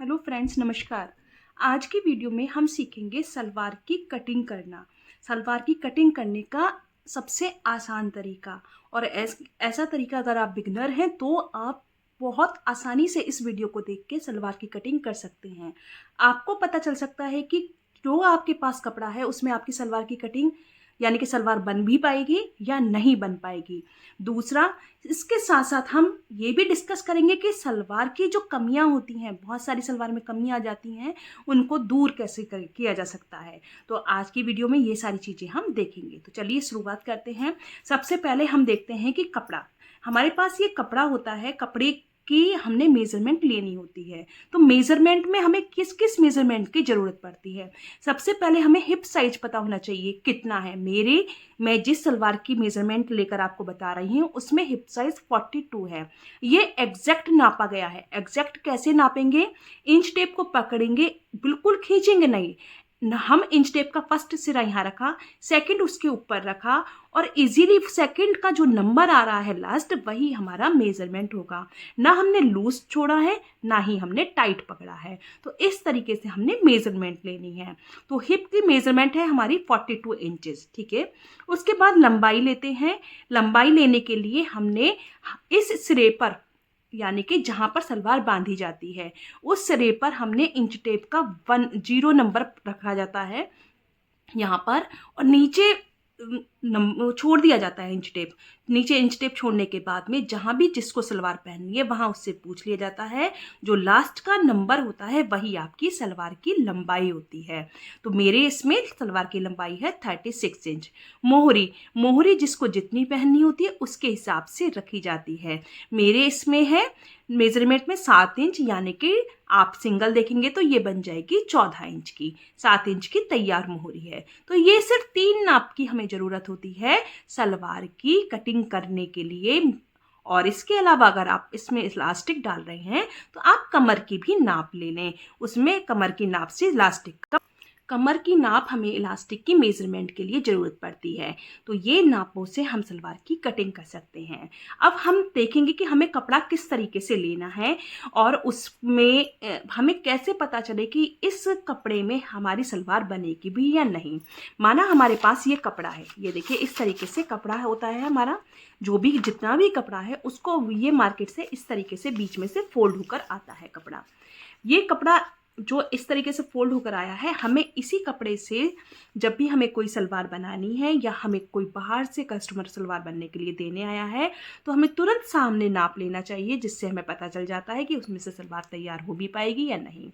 Hello friends, नमस्कार। आज की वीडियो में हम सीखेंगे सलवार की कटिंग करना। सलवार की कटिंग करने का सबसे आसान तरीका, और ऐसा तरीका अगर आप बिगनर हैं तो आप बहुत आसानी से इस वीडियो को देख के सलवार की कटिंग कर सकते हैं। आपको पता चल सकता है कि जो आपके पास कपड़ा है उसमें आपकी सलवार की कटिंग यानी कि सलवार बन भी पाएगी या नहीं बन पाएगी। दूसरा, इसके साथ साथ हम ये भी डिस्कस करेंगे कि सलवार की जो कमियां होती हैं, बहुत सारी सलवार में कमियां आ जाती हैं, उनको दूर कैसे किया जा सकता है। तो आज की वीडियो में ये सारी चीज़ें हम देखेंगे। तो चलिए शुरुआत करते हैं। सबसे पहले हम देखते हैं कि कपड़ा, हमारे पास ये कपड़ा होता है, कपड़े की हमने मेजरमेंट लेनी होती है। तो मेजरमेंट में हमें किस किस मेजरमेंट की ज़रूरत पड़ती है। सबसे पहले हमें हिप साइज पता होना चाहिए कितना है। मैं जिस सलवार की मेजरमेंट लेकर आपको बता रही हूँ उसमें हिप साइज 42 है। ये एग्जैक्ट नापा गया है। एग्जैक्ट कैसे नापेंगे? इंच टेप को पकड़ेंगे, बिल्कुल खींचेंगे नहीं। हम इंच टेप का फर्स्ट सिरा यहाँ रखा, सेकंड उसके ऊपर रखा, और इजीली सेकंड का जो नंबर आ रहा है लास्ट, वही हमारा मेजरमेंट होगा। ना हमने लूज छोड़ा है, ना ही हमने टाइट पकड़ा है। तो इस तरीके से हमने मेजरमेंट लेनी है। तो हिप की मेजरमेंट है हमारी 42 इंचेस, ठीक है। उसके बाद लंबाई लेते हैं। लंबाई लेने के लिए हमने इस सिरे पर, यानी कि जहाँ पर सलवार बांधी जाती है, उस सिरे पर हमने इंच टेप का 10 नंबर रखा जाता है यहाँ पर, और नीचे छोड़ दिया जाता है इंच टेप। नीचे इंच टेप छोड़ने के बाद में जहाँ भी जिसको सलवार पहननी है वहाँ उससे पूछ लिया जाता है। जो लास्ट का नंबर होता है वही आपकी सलवार की लंबाई होती है। तो मेरे इसमें सलवार की लंबाई है 36 इंच। मोहरी जिसको जितनी पहननी होती है उसके हिसाब से रखी जाती है। मेरे इसमें है मेजरमेंट में 7 इंच, यानी कि आप सिंगल देखेंगे तो ये बन जाएगी 14 इंच की। 7 इंच की तैयार मोहरी है। तो ये सिर्फ 3 नाप की हमें ज़रूरत होती है सलवार की कटिंग करने के लिए। और इसके अलावा अगर आप इसमें इलास्टिक डाल रहे हैं तो आप कमर की भी नाप ले लें। उसमें कमर की नाप से इलास्टिक का, कमर की नाप हमें इलास्टिक की मेजरमेंट के लिए ज़रूरत पड़ती है। तो ये नापों से हम सलवार की कटिंग कर सकते हैं। अब हम देखेंगे कि हमें कपड़ा किस तरीके से लेना है, और उसमें हमें कैसे पता चले कि इस कपड़े में हमारी सलवार बनेगी भी या नहीं। माना हमारे पास ये कपड़ा है, ये देखिए इस तरीके से कपड़ा होता है हमारा। जो भी जितना भी कपड़ा है उसको ये मार्केट से इस तरीके से बीच में से फोल्ड होकर आता है कपड़ा। ये कपड़ा जो इस तरीके से फोल्ड होकर आया है, हमें इसी कपड़े से जब भी हमें कोई सलवार बनानी है या हमें कोई बाहर से कस्टमर सलवार बनने के लिए देने आया है तो हमें तुरंत सामने नाप लेना चाहिए, जिससे हमें पता चल जाता है कि उसमें से सलवार तैयार हो भी पाएगी या नहीं।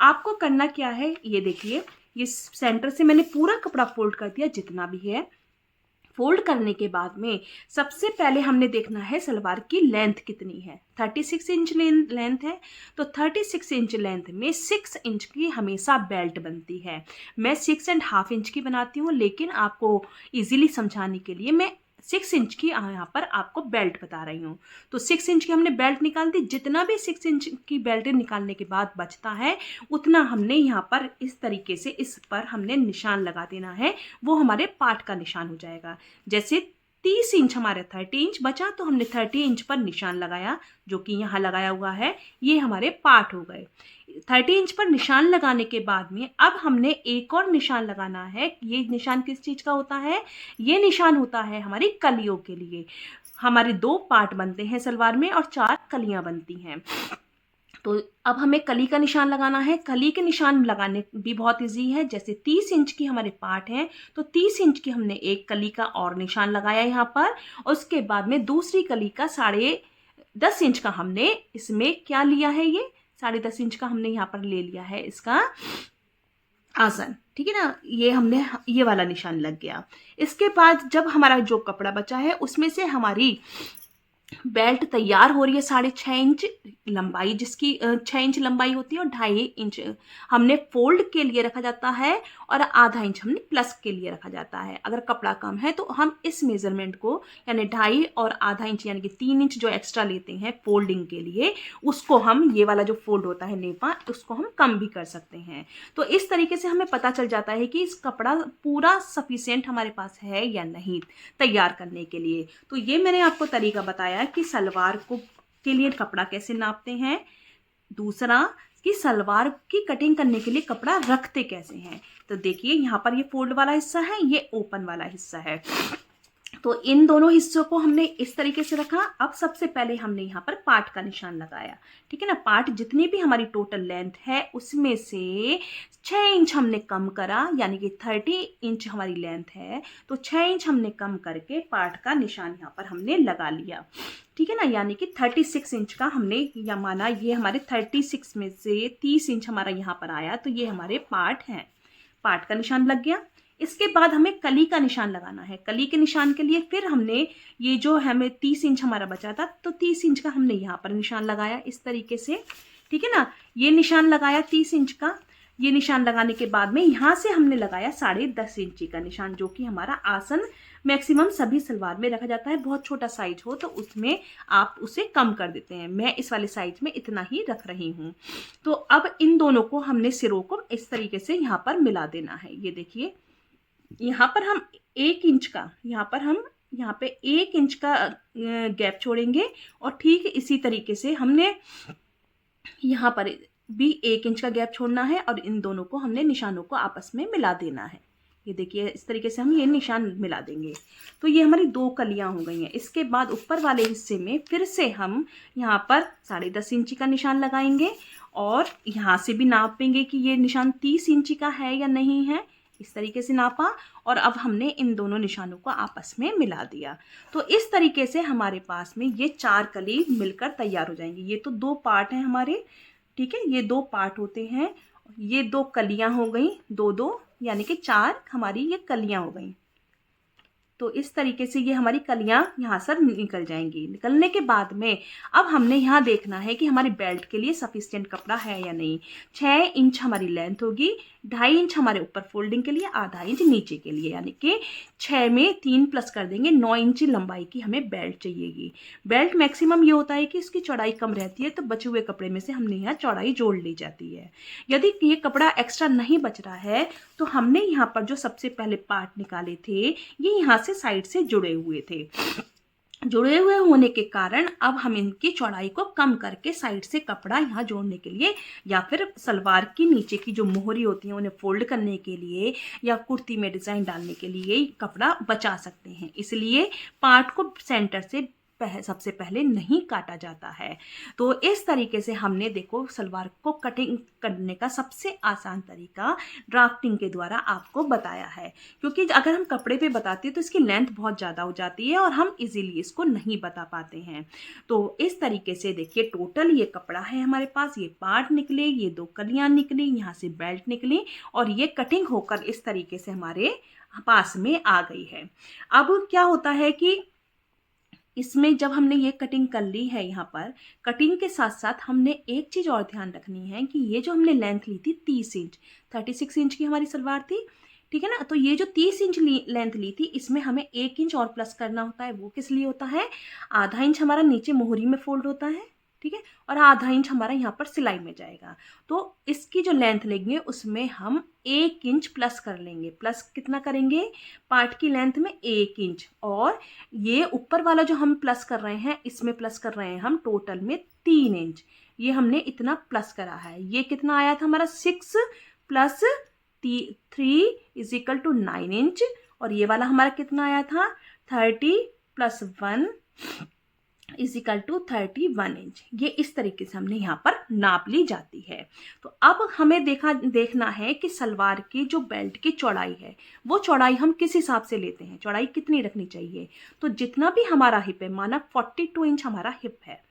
आपको करना क्या है, ये देखिए, ये सेंटर से मैंने पूरा कपड़ा फोल्ड कर दिया जितना भी है। फोल्ड करने के बाद में सबसे पहले हमने देखना है सलवार की लेंथ कितनी है। 36 इंच लेंथ है, तो 36 इंच लेंथ में 6 इंच की हमेशा बेल्ट बनती है। मैं 6.5 इंच की बनाती हूँ, लेकिन आपको इजीली समझाने के लिए मैं 6 इंच की यहाँ पर आपको बेल्ट बता रही हूँ। तो 6 इंच की हमने बेल्ट निकाल दी। जितना भी 6 इंच की बेल्ट निकालने के बाद बचता है उतना हमने यहाँ पर इस तरीके से इस पर हमने निशान लगा देना है। वो हमारे पार्ट का निशान हो जाएगा। जैसे 30 इंच हमारे 30 इंच बचा, तो हमने 30 इंच पर निशान लगाया, जो कि यहाँ लगाया हुआ है। ये हमारे पार्ट हो गए। 30 इंच पर निशान लगाने के बाद में अब हमने एक और निशान लगाना है। ये निशान किस चीज़ का होता है? ये निशान होता है हमारी कलियों के लिए। हमारे 2 पार्ट बनते हैं सलवार में और 4 कलियां बनती हैं। तो अब हमें कली का निशान लगाना है। कली के निशान लगाने भी बहुत इजी है। जैसे 30 इंच की हमारे पार्ट हैं, तो 30 इंच की हमने एक कली का और निशान लगाया यहाँ पर। और उसके बाद में दूसरी कली का 10.5 इंच का हमने इसमें क्या लिया है, ये 10.5 इंच का हमने यहाँ पर ले लिया है इसका आसन, ठीक है ना। ये हमने ये वाला निशान लग गया। इसके बाद जब हमारा जो कपड़ा बचा है उसमें से हमारी बेल्ट तैयार हो रही है 6.5 इंच लंबाई, जिसकी 6 इंच लंबाई होती है, और 2.5 इंच हमने फोल्ड के लिए रखा जाता है, और आधा इंच हमने प्लस के लिए रखा जाता है। अगर कपड़ा कम है तो हम इस मेजरमेंट को, यानी 2.5 और आधा इंच यानी कि 3 इंच जो एक्स्ट्रा लेते हैं फोल्डिंग के लिए, उसको हम, ये वाला जो फोल्ड होता है नेपा, उसको हम कम भी कर सकते हैं। तो इस तरीके से हमें पता चल जाता है कि इस कपड़ा पूरा सफिशिएंट हमारे पास है या नहीं तैयार करने के लिए। तो ये मैंने आपको तरीका बताया कि सलवार को के लिए कपड़ा कैसे नापते हैं। दूसरा, कि सलवार की कटिंग करने के लिए कपड़ा रखते कैसे हैं। तो देखिए यहाँ पर ये फोल्ड वाला हिस्सा है, ये ओपन वाला हिस्सा है। तो इन दोनों हिस्सों को हमने इस तरीके से रखा। अब सबसे पहले हमने यहाँ पर पार्ट का निशान लगाया, ठीक है ना। पार्ट जितनी भी हमारी टोटल लेंथ है उसमें से 6 इंच हमने कम करा, यानी कि 30 इंच हमारी लेंथ है, तो 6 इंच हमने कम करके पार्ट का निशान यहाँ पर हमने लगा लिया, ठीक है ना। यानी कि 36 इंच का हमने या माना, ये हमारे 36 में से 30 इंच हमारा यहाँ पर आया, तो ये हमारे पार्ट हैं। पार्ट का निशान लग गया। इसके बाद हमें कली का निशान लगाना है। कली के निशान के लिए फिर हमने ये जो हमें 30 इंच हमारा बचा था, तो 30 इंच का हमने यहाँ पर निशान लगाया इस तरीके से, ठीक है ना। ये निशान लगाया 30 इंच का। ये निशान लगाने के बाद में यहाँ से हमने लगाया 10.5 इंची का निशान, जो कि हमारा आसन मैक्सिमम सभी सलवार में रखा जाता है। बहुत छोटा साइज हो तो उसमें आप उसे कम कर देते हैं। मैं इस वाले साइज में इतना ही रख रही हूँ। तो अब इन दोनों को हमने सिरों को इस तरीके से यहाँ पर मिला देना है। ये देखिए, यहाँ पर हम 1 इंच का, यहाँ पे 1 इंच का गैप छोड़ेंगे, और ठीक इसी तरीके से हमने यहाँ पर भी 1 इंच का गैप छोड़ना है, और इन दोनों को हमने निशानों को आपस में मिला देना है। ये देखिए, इस तरीके से हम ये निशान मिला देंगे। तो ये हमारी 2 कलियां हो गई हैं। इसके बाद ऊपर वाले हिस्से में फिर से हम यहाँ पर 10.5 इंची का निशान लगाएंगे, और यहाँ से भी नापेंगे कि ये निशान 30 इंची का है या नहीं है। इस तरीके से नापा, और अब हमने इन दोनों निशानों को आपस में मिला दिया। तो इस तरीके से हमारे पास में ये 4 कली मिलकर तैयार हो जाएंगी। ये तो 2 पार्ट हैं हमारे, ठीक है, ये 2 पार्ट होते हैं। ये 2 कलियां हो गई, 2-2, यानी कि 4 हमारी ये कलियां हो गई। तो इस तरीके से ये हमारी कलियां यहाँ से निकल जाएंगी। निकलने के बाद में अब हमने यहाँ देखना है कि हमारी बेल्ट के लिए सफिशिएंट कपड़ा है या नहीं। 6 इंच हमारी लेंथ होगी, 2.5 इंच हमारे ऊपर फोल्डिंग के लिए, आधा इंच नीचे के लिए, यानी कि 6 में 3 प्लस कर देंगे, 9 इंच लंबाई की हमें बेल्ट चाहिएगी। बेल्ट मैक्सिमम ये होता है कि इसकी चौड़ाई कम रहती है, तो बचे हुए कपड़े में से हमने यहाँ चौड़ाई जोड़ ली जाती है। यदि ये कपड़ा एक्स्ट्रा नहीं बच रहा है, तो हमने यहाँ पर जो सबसे पहले पार्ट निकाले थे, ये यहाँ से साइड से जुड़े हुए थे। जुड़े हुए होने के कारण अब हम इनकी चौड़ाई को कम करके साइड से कपड़ा यहाँ जोड़ने के लिए, या फिर सलवार की नीचे की जो मोहरी होती है उन्हें फोल्ड करने के लिए, या कुर्ती में डिज़ाइन डालने के लिए कपड़ा बचा सकते हैं। इसलिए पार्ट को सेंटर से सबसे पहले नहीं काटा जाता है। तो इस तरीके से हमने देखो सलवार को कटिंग करने का सबसे आसान तरीका ड्राफ्टिंग के द्वारा आपको बताया है, क्योंकि अगर हम कपड़े पे बताते हैं तो इसकी लेंथ बहुत ज़्यादा हो जाती है और हम इजीली इसको नहीं बता पाते हैं। तो इस तरीके से देखिए, टोटल ये कपड़ा है हमारे पास, ये पार्ट निकले, ये 2 कलियाँ निकली, यहाँ से बेल्ट निकली, और ये कटिंग होकर इस तरीके से हमारे पास में आ गई है। अब क्या होता है कि इसमें जब हमने ये कटिंग कर ली है, यहाँ पर कटिंग के साथ साथ हमने एक चीज़ और ध्यान रखनी है कि ये जो हमने लेंथ ली थी 30 इंच, 36 इंच की हमारी सलवार थी, ठीक है ना। तो ये जो 30 इंच लेंथ ली थी, इसमें हमें 1 इंच और प्लस करना होता है। वो किस लिए होता है? आधा इंच हमारा नीचे मोहरी में फोल्ड होता है, ठीक है, और आधा इंच हमारा यहाँ पर सिलाई में जाएगा। तो इसकी जो लेंथ लेंगे उसमें हम 1 इंच प्लस कर लेंगे। प्लस कितना करेंगे? पार्ट की लेंथ में 1 इंच, और ये ऊपर वाला जो हम प्लस कर रहे हैं, इसमें प्लस कर रहे हैं हम टोटल में 3 इंच। ये हमने इतना प्लस करा है। ये कितना आया था हमारा? 6 + 3 = 9 इंच, और ये वाला हमारा कितना आया था? 30 + 1 = 31 इंच। ये इस तरीके से हमने यहाँ पर नाप ली जाती है। तो अब हमें देखना है कि सलवार की जो बेल्ट की चौड़ाई है, वो चौड़ाई हम किस हिसाब से लेते हैं, चौड़ाई कितनी रखनी चाहिए। तो जितना भी हमारा हिप है, माना 42 इंच हमारा हिप है,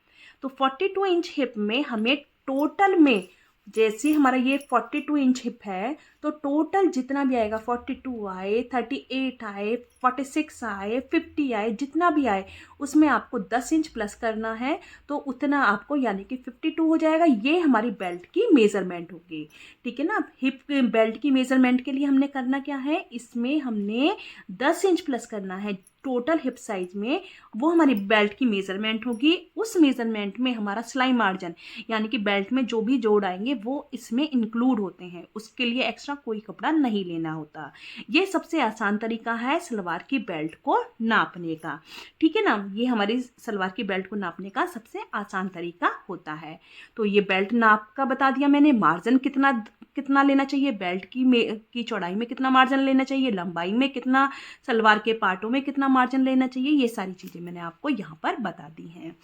तो 42 इंच हिप में हमें टोटल में, जैसे हमारा ये 42 इंच हिप है, तो टोटल जितना भी आएगा, 42 आए, 38 आए, 46 आए, 50 आए, जितना भी आए उसमें आपको 10 इंच प्लस करना है। तो उतना आपको, यानी कि 52 हो जाएगा। ये हमारी बेल्ट की मेज़रमेंट होगी, ठीक है ना। हिप बेल्ट की मेज़रमेंट के लिए हमने करना क्या है, इसमें हमने 10 इंच प्लस करना है टोटल हिप साइज में। वो हमारी बेल्ट की मेज़रमेंट होगी। उस मेज़रमेंट में हमारा सिलाई मार्जिन, यानी कि बेल्ट में जो भी जोड़ आएंगे वो इसमें इंक्लूड होते हैं। उसके लिए एक्स्ट्रा कोई कपड़ा नहीं लेना होता। ये सबसे आसान तरीका है सलवार सलवार की बेल्ट को नापने का। ठीक है ना, ये हमारी सलवार की बेल्ट को नापने का सबसे आसान तरीका होता है। तो ये बेल्ट नाप का बता दिया मैंने, मार्जिन कितना कितना लेना चाहिए, बेल्ट की चौड़ाई में कितना मार्जिन लेना चाहिए, लंबाई में कितना, सलवार के पार्टों में कितना मार्जिन लेना चाहिए, ये सारी चीज़ें मैंने आपको यहाँ पर बता दी हैं।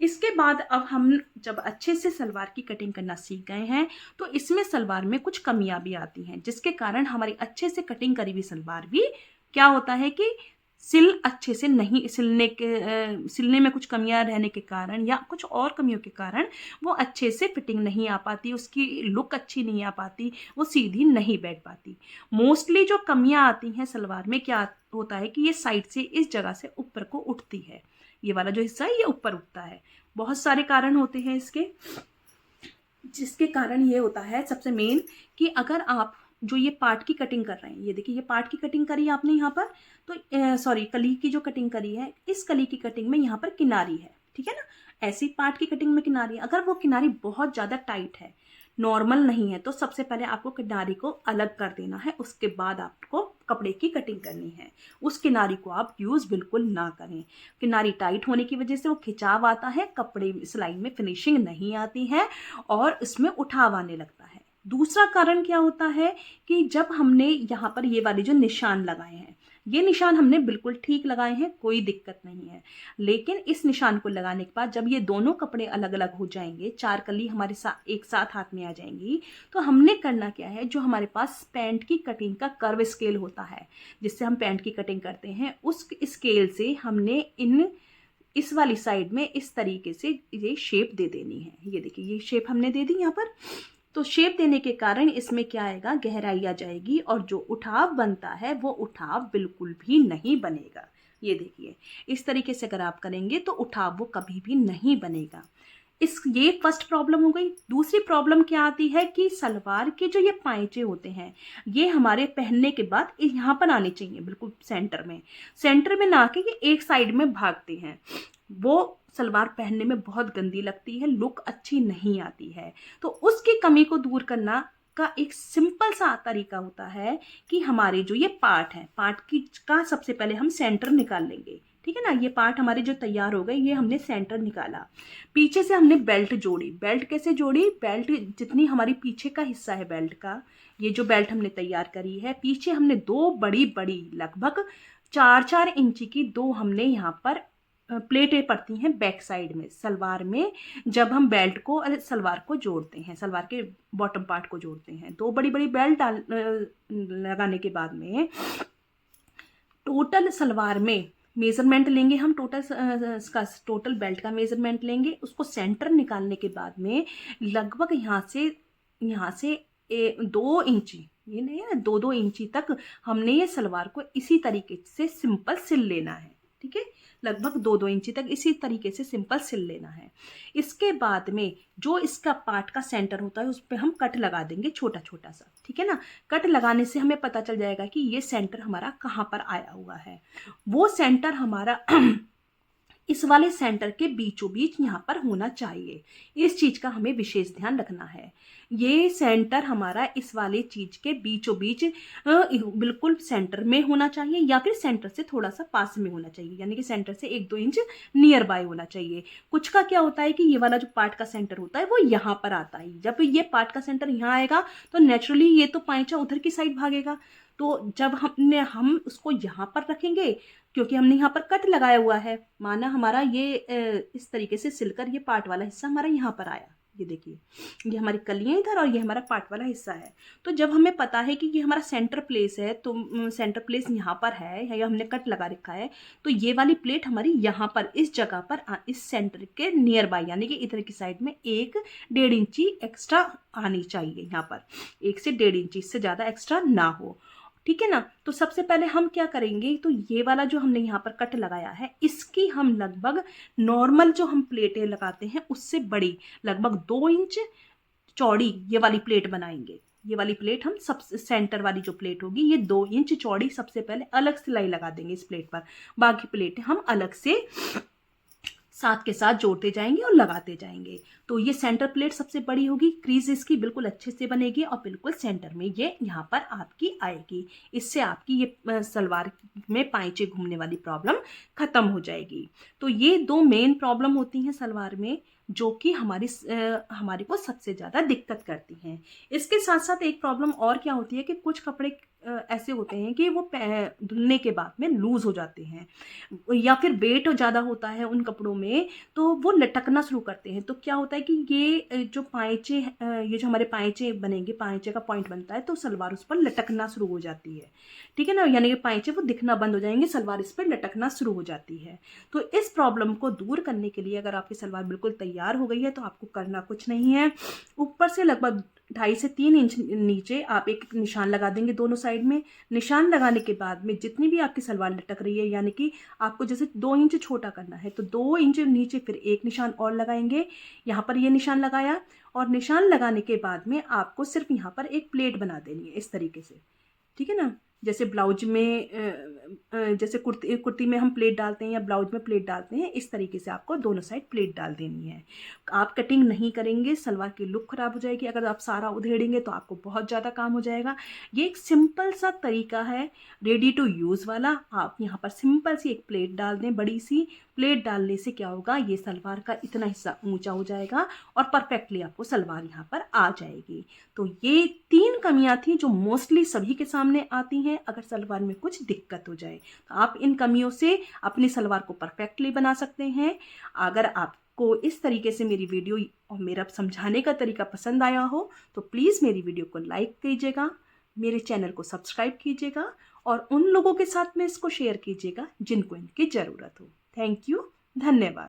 इसके बाद अब हम जब अच्छे से सलवार की कटिंग करना सीख गए हैं तो इसमें सलवार में कुछ कमियां भी आती हैं, जिसके कारण हमारी अच्छे से कटिंग करी हुई सलवार भी क्या होता है कि अच्छे से नहीं सिलने में कुछ कमियां रहने के कारण या कुछ और कमियों के कारण वो अच्छे से फिटिंग नहीं आ पाती, उसकी लुक अच्छी नहीं आ पाती, वो सीधी नहीं बैठ पाती। मोस्टली जो कमियां आती हैं सलवार में क्या होता है कि ये साइड से इस जगह से ऊपर को उठती है, ये वाला जो हिस्सा है ये ऊपर उठता है। बहुत सारे कारण होते हैं इसके, जिसके कारण ये होता है सबसे मेन कि अगर आप जो ये पार्ट की कटिंग कर रहे हैं, ये देखिए ये पार्ट की कटिंग करी आपने यहाँ पर, तो सॉरी कली की जो कटिंग करी है, इस कली की कटिंग में यहाँ पर किनारी है, ठीक है ना। ऐसी पार्ट की कटिंग में किनारी, अगर वो किनारी बहुत ज़्यादा टाइट है, नॉर्मल नहीं है, तो सबसे पहले आपको किनारी को अलग कर देना है, उसके बाद आपको कपड़े की कटिंग करनी है। उस किनारी को आप यूज़ बिल्कुल ना करें। किनारी टाइट होने की वजह से वो खिंचाव आता है, कपड़े सिलाई में फिनिशिंग नहीं आती है और इसमें उठाव आने लगता है। दूसरा कारण क्या होता है कि जब हमने यहाँ पर ये वाले जो निशान लगाए हैं, ये निशान हमने बिल्कुल ठीक लगाए हैं, कोई दिक्कत नहीं है, लेकिन इस निशान को लगाने के बाद जब ये दोनों कपड़े अलग अलग हो जाएंगे, 4 कली हमारे साथ एक साथ हाथ में आ जाएंगी, तो हमने करना क्या है, जो हमारे पास पैंट की कटिंग का कर्व स्केल होता है जिससे हम पैंट की कटिंग करते हैं, उस स्केल से हमने इस वाली साइड में इस तरीके से ये शेप दे देनी है। ये देखिए ये शेप हमने दे दी यहाँ पर। तो शेप देने के कारण इसमें क्या आएगा, गहराई आ जाएगी और जो उठाव बनता है वो उठाव बिल्कुल भी नहीं बनेगा। ये देखिए इस तरीके से अगर आप करेंगे तो उठाव वो कभी भी नहीं बनेगा। ये फर्स्ट प्रॉब्लम हो गई। दूसरी प्रॉब्लम क्या आती है कि सलवार के जो ये पाइचे होते हैं, ये हमारे पहनने के बाद यहाँ पर आने चाहिए, बिल्कुल सेंटर में ना आके ये एक साइड में भागते हैं, वो सलवार पहनने में बहुत गंदी लगती है, लुक अच्छी नहीं आती है। तो उसकी कमी को दूर करना का एक सिंपल सा तरीका होता है कि हमारे जो ये पार्ट है, पार्ट का सबसे पहले हम सेंटर निकाल लेंगे, ठीक है ना। ये पार्ट हमारे जो तैयार हो गए, ये हमने सेंटर निकाला, पीछे से हमने बेल्ट जोड़ी। बेल्ट कैसे जोड़ी, बेल्ट जितनी हमारी पीछे का हिस्सा है बेल्ट का, ये जो बेल्ट हमने तैयार करी है, पीछे हमने 2 बड़ी बड़ी लगभग 4-4 इंची की 2 हमने यहाँ पर प्लेटें पड़ती हैं बैक साइड में सलवार में। जब हम बेल्ट को सलवार को जोड़ते हैं, सलवार के बॉटम पार्ट को जोड़ते हैं, 2 बड़ी बड़ी बेल्ट लगाने के बाद में टोटल सलवार में मेजरमेंट लेंगे हम, टोटल बेल्ट का मेजरमेंट लेंगे, उसको सेंटर निकालने के बाद में लगभग यहाँ से 2 इंची, ये नहीं है, 2-2 इंची तक हमने ये सलवार को इसी तरीके से सिंपल सिल लेना है, ठीक है। लगभग 2-2 इंची तक इसी तरीके से सिंपल सिल लेना है। इसके बाद में जो इसका पार्ट का सेंटर होता है उस पर हम कट लगा देंगे छोटा छोटा सा, ठीक है ना। कट लगाने से हमें पता चल जाएगा कि ये सेंटर हमारा कहाँ पर आया हुआ है। वो सेंटर हमारा इस वाले सेंटर के बीचों बीच यहाँ पर होना चाहिए। इस चीज का हमें विशेष ध्यान रखना है। ये सेंटर हमारा इस वाले चीज के बीचों बीच बिल्कुल सेंटर में होना चाहिए या फिर सेंटर से थोड़ा सा पास में होना चाहिए, यानी कि सेंटर से 1-2 इंच नियर बाय होना चाहिए। कुछ का क्या होता है कि ये वाला जो पार्ट का सेंटर होता है वो यहाँ पर आता है। जब ये पार्ट का सेंटर यहाँ आएगा तो नेचुरली ये तो पाइचा उधर की साइड भागेगा। तो जब हम उसको यहाँ पर रखेंगे, क्योंकि हमने यहाँ पर कट लगाया हुआ है, माना हमारा ये इस तरीके से सिलकर ये पार्ट वाला हिस्सा हमारा यहाँ पर आया, ये देखिए ये हमारी कलियां इधर और ये हमारा पार्ट वाला हिस्सा है। तो जब हमें पता है कि ये हमारा सेंटर प्लेस है, तो सेंटर प्लेस यहाँ पर है या हमने कट लगा रखा है, तो ये वाली प्लेट हमारी यहाँ पर इस जगह पर इस सेंटर के नियर बाय, यानी कि इधर की साइड में 1-1.5 इंची एक्स्ट्रा आनी चाहिए। यहाँ पर 1 से 1.5 इंची, इससे ज़्यादा एक्स्ट्रा ना हो, ठीक है ना। तो सबसे पहले हम क्या करेंगे, तो ये वाला जो हमने यहाँ पर कट लगाया है, इसकी हम लगभग नॉर्मल जो हम प्लेटें लगाते हैं उससे बड़ी, लगभग 2 इंच चौड़ी ये वाली प्लेट बनाएंगे। ये वाली प्लेट हम सब सेंटर वाली जो प्लेट होगी ये 2 इंच चौड़ी, सबसे पहले अलग सिलाई लगा देंगे इस प्लेट पर, बाकी प्लेटें हम अलग से साथ के साथ जोड़ते जाएंगे और लगाते जाएंगे। तो ये सेंटर प्लेट सबसे बड़ी होगी, क्रीज इसकी बिल्कुल अच्छे से बनेगी और बिल्कुल सेंटर में ये यहाँ पर आपकी आएगी। इससे आपकी ये सलवार में पाइचे घूमने वाली प्रॉब्लम खत्म हो जाएगी। तो ये दो मेन प्रॉब्लम होती हैं सलवार में, जो कि हमारे को सबसे ज़्यादा दिक्कत करती हैं। इसके साथ साथ एक प्रॉब्लम और क्या होती है कि कुछ कपड़े ऐसे होते हैं कि वो धुलने के बाद में लूज़ हो जाते हैं, या फिर वेट ज़्यादा होता है उन कपड़ों में, तो वो लटकना शुरू करते हैं। तो क्या होता है कि ये जो पाइचे, ये जो हमारे पाइचे बनेंगे, पाइचे का पॉइंट बनता है, तो सलवार उस पर लटकना शुरू हो जाती है, ठीक है ना। यानी कि पाइचे वो दिखना बंद हो जाएंगे, सलवार इस पर लटकना शुरू हो जाती है। तो इस प्रॉब्लम को दूर करने के लिए अगर आपकी सलवार बिल्कुल तैयार हो गई है तो आपको करना कुछ नहीं है। ऊपर से लगभग 2.5 से 3 इंच नीचे आप एक निशान लगा देंगे दोनों साइड में। निशान लगाने के बाद में जितनी भी आपकी सलवार लटक रही है, यानी कि आपको जैसे 2 इंच छोटा करना है तो 2 इंच नीचे फिर एक निशान और लगाएंगे। यहाँ पर ये निशान लगाया, और निशान लगाने के बाद में आपको सिर्फ यहाँ पर एक प्लेट बना देनी है इस तरीके से, ठीक है ना। जैसे ब्लाउज में जैसे कुर्ती में हम प्लेट डालते हैं या ब्लाउज में प्लेट डालते हैं, इस तरीके से आपको दोनों साइड प्लेट डाल देनी है। आप कटिंग नहीं करेंगे, सलवार की लुक खराब हो जाएगी। अगर आप सारा उधेड़ेंगे तो आपको बहुत ज़्यादा काम हो जाएगा। ये एक सिंपल सा तरीका है, रेडी टू यूज़ वाला। आप यहाँ पर सिंपल सी एक प्लेट डाल दें, बड़ी सी प्लेट डालने से क्या होगा, ये सलवार का इतना हिस्सा ऊंचा हो जाएगा और परफेक्टली आपको सलवार यहाँ पर आ जाएगी। तो ये 3 कमियां थी जो मोस्टली सभी के सामने आती हैं अगर सलवार में कुछ दिक्कत हो जाए। तो आप इन कमियों से अपनी सलवार को परफेक्टली बना सकते हैं। अगर आपको इस तरीके से मेरी वीडियो और मेरा समझाने का तरीका पसंद आया हो तो प्लीज़ मेरी वीडियो को लाइक कीजिएगा, मेरे चैनल को सब्सक्राइब कीजिएगा और उन लोगों के साथ में इसको शेयर कीजिएगा जिनको इनकी ज़रूरत हो। थैंक यू, धन्यवाद।